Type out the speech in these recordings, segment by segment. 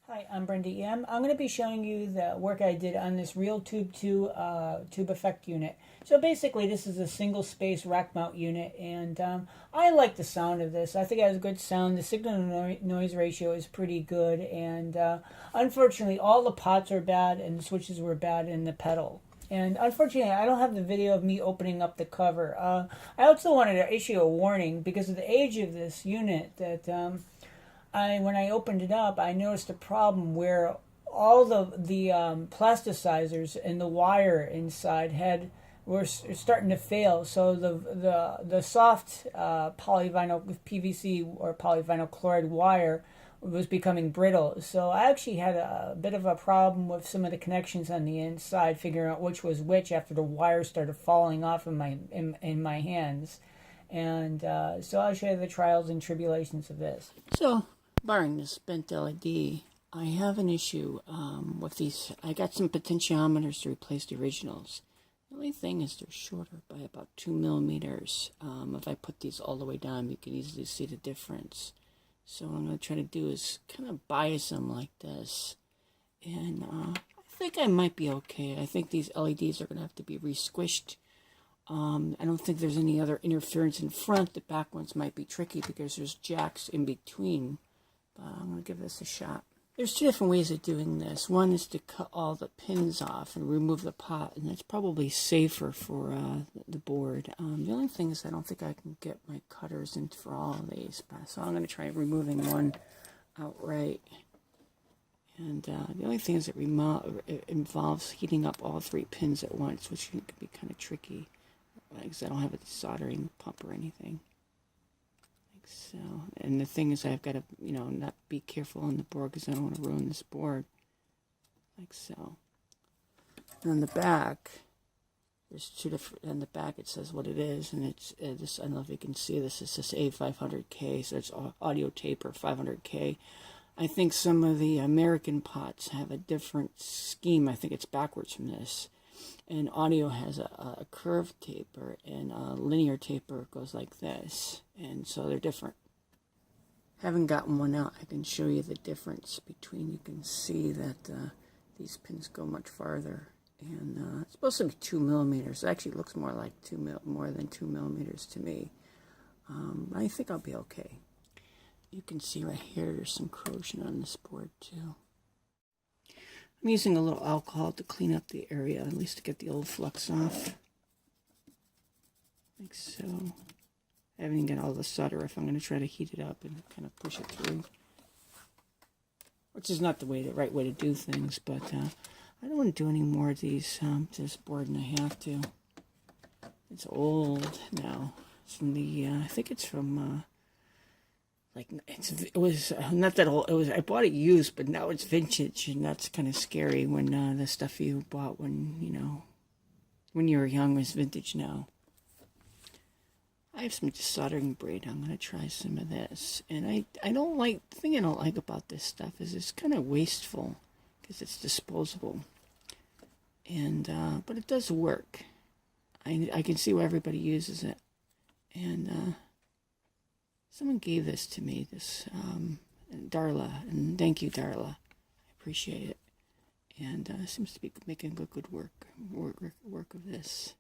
Hi, I'm BrendaEM. I'm going to be showing you the work I did on this Realtube 2 tube effect unit. So basically this is a single space rack mount unit, and I like the sound of this. I think it has a good sound. The signal noise ratio is pretty good, and unfortunately all the pots are bad and the switches were bad in the pedal. And unfortunately, I don't have the video of me opening up the cover. I also wanted to issue a warning because of the age of this unit that when I opened it up, I noticed a problem where all the plasticizers and the wire inside were starting to fail. So the soft polyvinyl PVC or polyvinyl chloride wire was becoming brittle. So I actually had a bit of a problem with some of the connections on the inside, figuring out which was which after the wire started falling off in my hands. And so I'll show you the trials and tribulations of this. So, barring this bent LED, I have an issue with these. I got some potentiometers to replace the originals. The only thing is they're shorter by about 2 millimeters. If I put these all the way down, you can easily see the difference. So what I'm going to try to do is kind of bias them like this. And I think I might be okay. I think these LEDs are going to have to be re-squished. I don't think there's any other interference in front. The back ones might be tricky because there's jacks in between. But I'm going to give this a shot. There's two different ways of doing this. One is to cut all the pins off and remove the pot, and that's probably safer for the board. The only thing is I don't think I can get my cutters in for all of these, so I'm going to try removing one outright. And the only thing is it involves heating up all 3 pins at once, which can be kind of tricky because I don't have a soldering pump or anything. So, and the thing is I've got to, not be careful on the board because I don't want to ruin this board. Like so. And on the back, there's 2 different, on the back it says what it is, and it's this, I don't know if you can see this, it says A500K, so it's audio taper 500K. I think some of the American pots have a different scheme. I think it's backwards from this. And audio has a curved taper, and a linear taper goes like this. And so they're different. Haven't gotten one out. I can show you the difference between, you can see that these pins go much farther. And it's supposed to be 2 millimeters. It actually looks more like more than 2 millimeters to me. I think I'll be okay. You can see right here there's some corrosion on this board too. I'm using a little alcohol to clean up the area, at least to get the old flux off. Like so. I haven't even got all the solder if I'm going to try to heat it up and kind of push it through. Which is not the right way to do things, but I don't want to do any more of these to this board than I have to. It's old now. It's from the, I think it's from... it was not that old. I bought it used, but now it's vintage, and that's kind of scary when the stuff you bought when you were young was vintage now. I have some soldering braid. I'm gonna try some of this, and I don't like, the thing I don't like about this stuff is it's kind of wasteful because it's disposable, and but it does work. I can see why everybody uses it, and someone gave this to me, Darla, and thank you, Darla. I appreciate it. And seems to be making good work of this.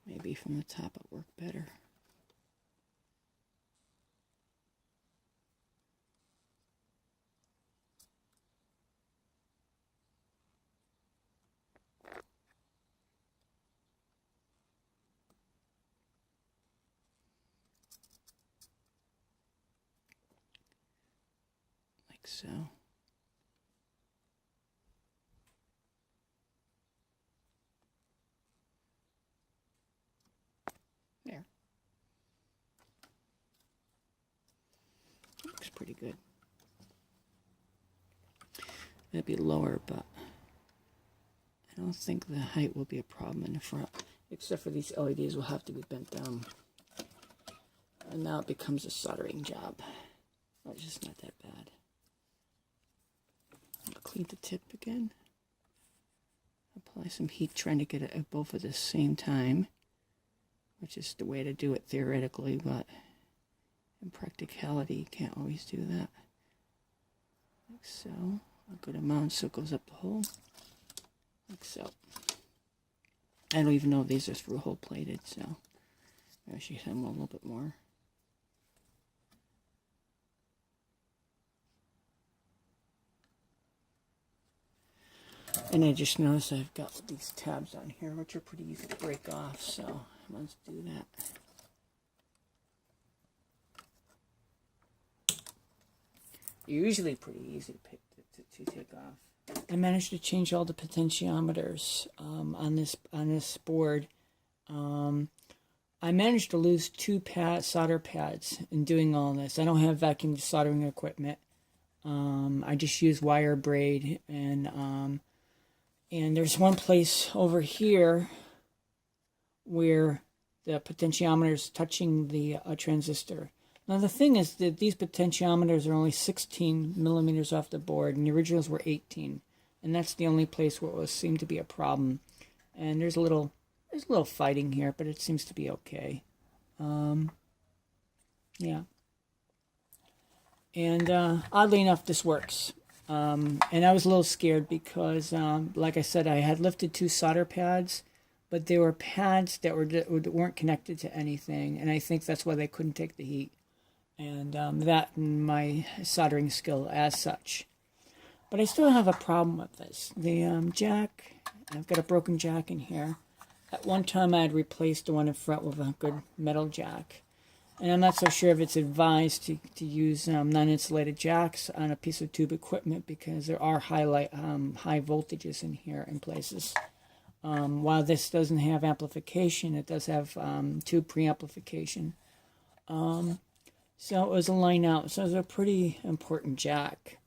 Maybe from the top it worked better. So, there. Looks pretty good. It'll be lower, but I don't think the height will be a problem in the front, except for these LEDs will have to be bent down. And now it becomes a soldering job. It's just not that bad. I'll clean the tip again. Apply some heat, trying to get it at both at the same time, which is the way to do it theoretically, but In practicality, you can't always do that. Like so. A good amount so it goes up the hole. Like so. I don't even know if these are through hole plated, so I should hit them a little bit more. And I just noticed I've got these tabs on here, which are pretty easy to break off, so let's do that. They're usually pretty easy to pick to take off. I managed to change all the potentiometers on this board. I managed to lose 2 solder pads in doing all this. I don't have vacuum soldering equipment. I just use wire braid, and there's one place over here where the potentiometer is touching the transistor. Now the thing is that these potentiometers are only 16 millimeters off the board, and the originals were 18, and that's the only place where it seemed to be a problem. And there's a little fighting here, but it seems to be okay. Yeah. And oddly enough, this works. And I was a little scared because, like I said, I had lifted 2 solder pads, but they were pads that weren't connected to anything, and I think that's why they couldn't take the heat. And that and my soldering skill as such. But I still have a problem with this. The jack, I've got a broken jack in here. At one time I had replaced the one in front with a good metal jack. And I'm not so sure if it's advised to use non-insulated jacks on a piece of tube equipment, because there are high voltages in here in places. While this doesn't have amplification, it does have tube preamplification. So it was a line out. So it was a pretty important jack.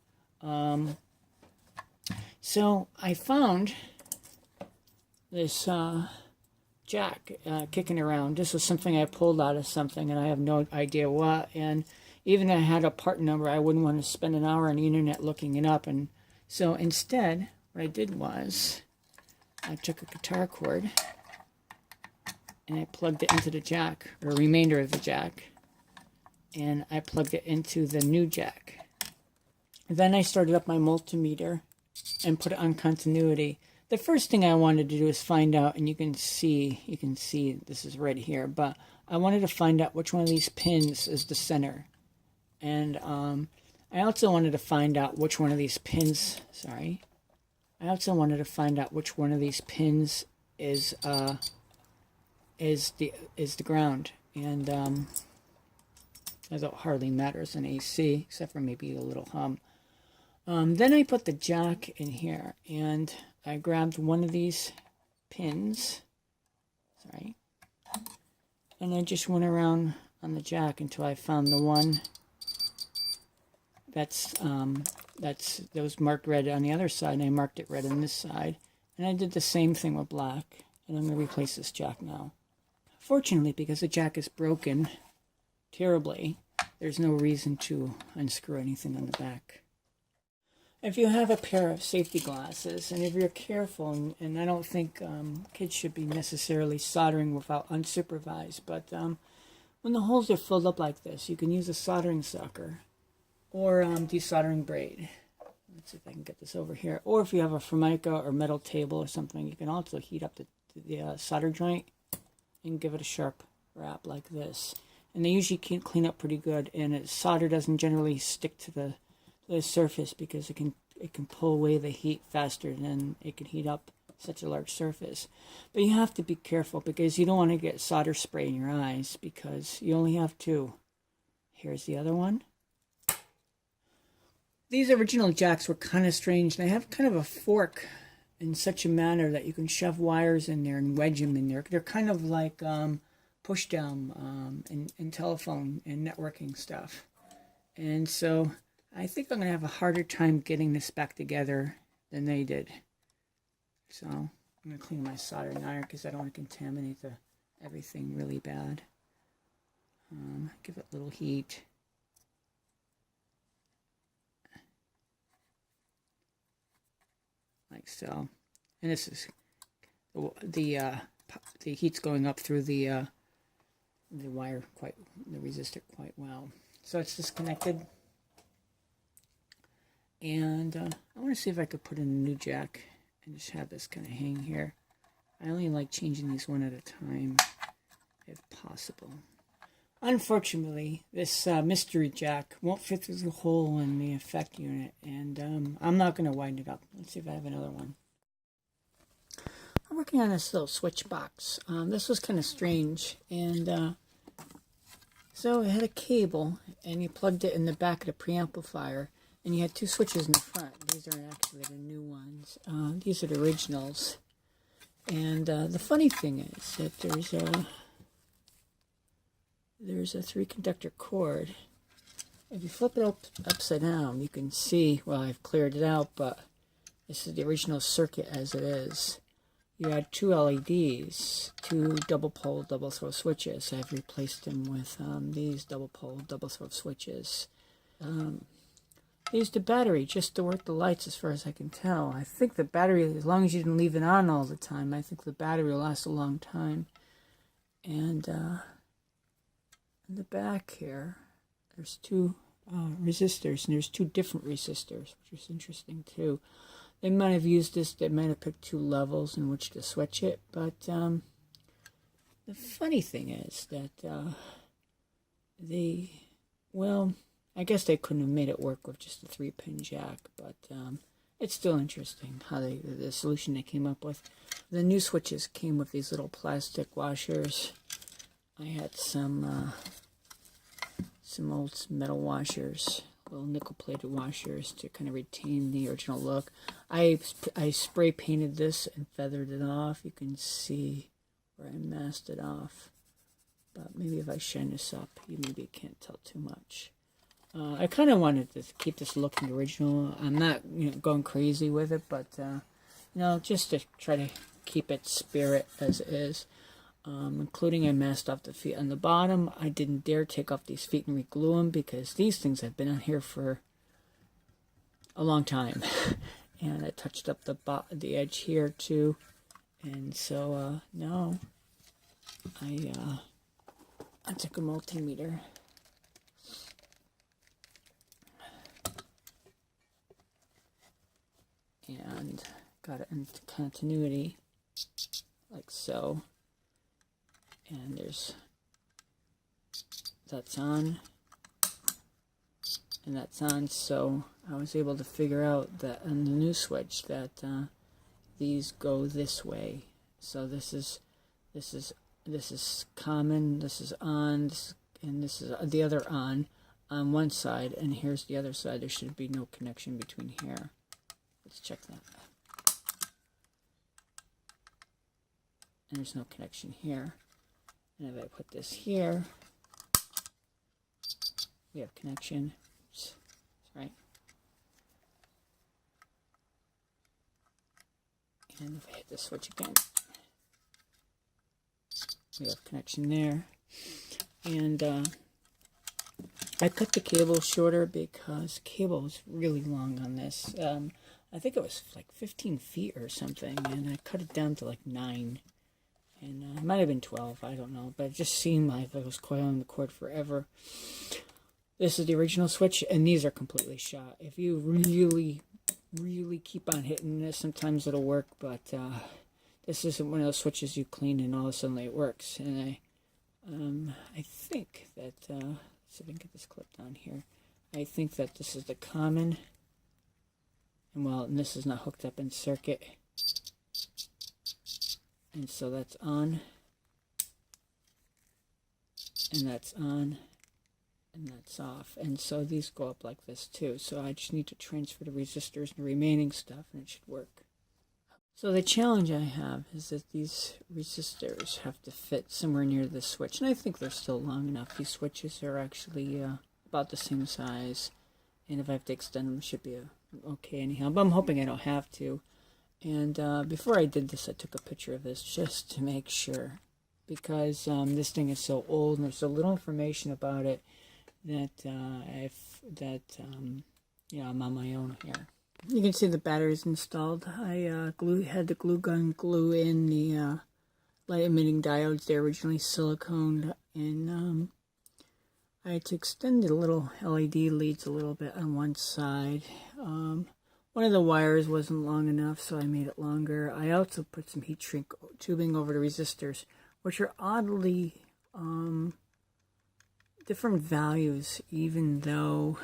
So I found this jack kicking around. This was something I pulled out of something, and I have no idea what. And even if I had a part number, I wouldn't want to spend an hour on the internet looking it up. And so instead, what I did was I took a guitar cord and I plugged it into the jack, or a remainder of the jack, and I plugged it into the new jack. Then I started up my multimeter and put it on continuity. The first thing I wanted to do is find out, and you can see this is right here, but I wanted to find out which one of these pins is the center. And I also wanted to find out which one of these pins, I also wanted to find out which one of these pins is the ground. And as it hardly matters in AC, except for maybe a little hum. Then I put the jack in here, and I grabbed one of these pins, and I just went around on the jack until I found the one that was marked red on the other side, and I marked it red on this side. And I did the same thing with black, and I'm going to replace this jack now. Fortunately, because the jack is broken terribly, there's no reason to unscrew anything on the back. If you have a pair of safety glasses, and if you're careful, and I don't think kids should be necessarily soldering without unsupervised, but when the holes are filled up like this, you can use a soldering sucker or desoldering braid. Let's see if I can get this over here. Or if you have a formica or metal table or something, you can also heat up the solder joint and give it a sharp wrap like this. And they usually can clean up pretty good, and solder doesn't generally stick to the surface because it can pull away the heat faster than it can heat up such a large surface. But you have to be careful because you don't want to get solder spray in your eyes, because you only have 2. Here's the other one. These original jacks were kind of strange. They have kind of a fork in such a manner that you can shove wires in there and wedge them in there. They're kind of like push down in telephone and networking stuff. And so I think I'm going to have a harder time getting this back together than they did. So I'm going to clean my soldering iron because I don't want to contaminate everything really bad. Give it a little heat. Like so. And this is the heat's going up through the the resistor quite well. So it's disconnected. And I want to see if I could put in a new jack and just have this kind of hang here. I only like changing these one at a time, if possible. Unfortunately, this mystery jack won't fit through the hole in the effect unit, and I'm not going to wind it up. Let's see if I have another one. I'm working on this little switch box. This was kind of strange, and so it had a cable, and you plugged it in the back of the preamplifier, and you had two switches in the front. These are actually the new ones. These are the originals. And the funny thing is that there's a 3-conductor cord. If you flip it upside down, you can see, well, I've cleared it out, but this is the original circuit as it is. You had 2 LEDs, 2 double-pole, double-throw switches. I've replaced them with these double-pole, double-throw switches. They used a battery just to work the lights as far as I can tell. I think the battery, as long as you didn't leave it on all the time, I think the battery will last a long time. And in the back here, there's 2 resistors, and there's 2 different resistors, which is interesting too. They might have used this, they might have picked 2 levels in which to switch it, but the funny thing is that well, I guess they couldn't have made it work with just a 3-pin jack, but it's still interesting how the solution they came up with. The new switches came with these little plastic washers. I had some old metal washers, little nickel-plated washers to kind of retain the original look. I spray painted this and feathered it off. You can see where I masked it off, but maybe if I shine this up, you maybe can't tell too much. I kind of wanted to keep this looking original. I'm not, going crazy with it, but just to try to keep its spirit as it is. Including I masked off the feet on the bottom. I didn't dare take off these feet and re-glue them because these things have been on here for a long time. And I touched up the edge here too. And so now I took a multimeter and got it into continuity like so. And that's on, and that's on, so I was able to figure out that on the new switch that these go this way. So this is common, this is on, and this is the other on one side, and here's the other side. There should be no connection between here. Let's check that. And there's no connection here. And if I put this here, we have connection. Oops, right. And if I hit the switch again, we have connection there. And I cut the cable shorter because the cable is really long on this. I think it was like 15 feet or something, and I cut it down to like 9. And it might have been 12, I don't know. But it just seemed like I was coiling the cord forever. This is the original switch, and these are completely shot. If you really, really keep on hitting this, sometimes it'll work. But this isn't one of those switches you clean and all of a sudden it works. And I think that, let's see if I can get this clipped on here. I think that this is the common. And this is not hooked up in circuit. And so that's on, and that's on, and that's off. And so these go up like this too. So I just need to transfer the resistors and the remaining stuff, and it should work. So the challenge I have is that these resistors have to fit somewhere near the switch. And I think they're still long enough. These switches are actually about the same size. And if I have to extend them, it should be okay anyhow. But I'm hoping I don't have to. And before I did this, I took a picture of this just to make sure, because this thing is so old and there's so little information about it that I'm on my own here. You can see the batteries installed. I had the glue gun glue in the light emitting diodes. They're originally silicone, and I had to extend the little LED leads a little bit on one side. One of the wires wasn't long enough, so I made it longer. I also put some heat shrink tubing over the resistors, which are oddly different values, even though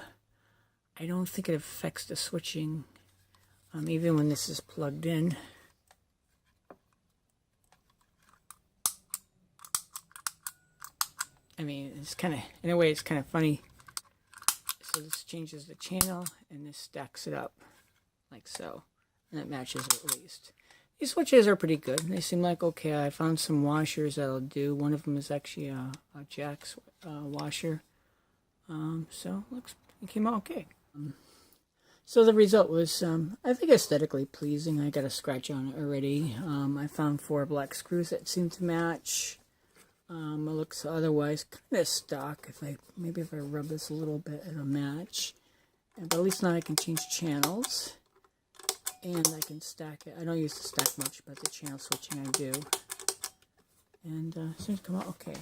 I don't think it affects the switching, even when this is plugged in. I mean, it's kind of, in a way, it's kind of funny. So this changes the channel, and this stacks it up like so, and it matches it at least. These switches are pretty good. They seem like okay. I found some washers that'll do. One of them is actually a Jack's washer. So it came out okay. So the result was, I think, aesthetically pleasing. I got a scratch on it already. I found 4 black screws that seem to match. It looks otherwise kind of stock. Maybe if I rub this a little bit, it'll match. But at least now I can change channels, and I can stack it. I don't use the stack much, but the channel switching I do. And it seems to come out okay.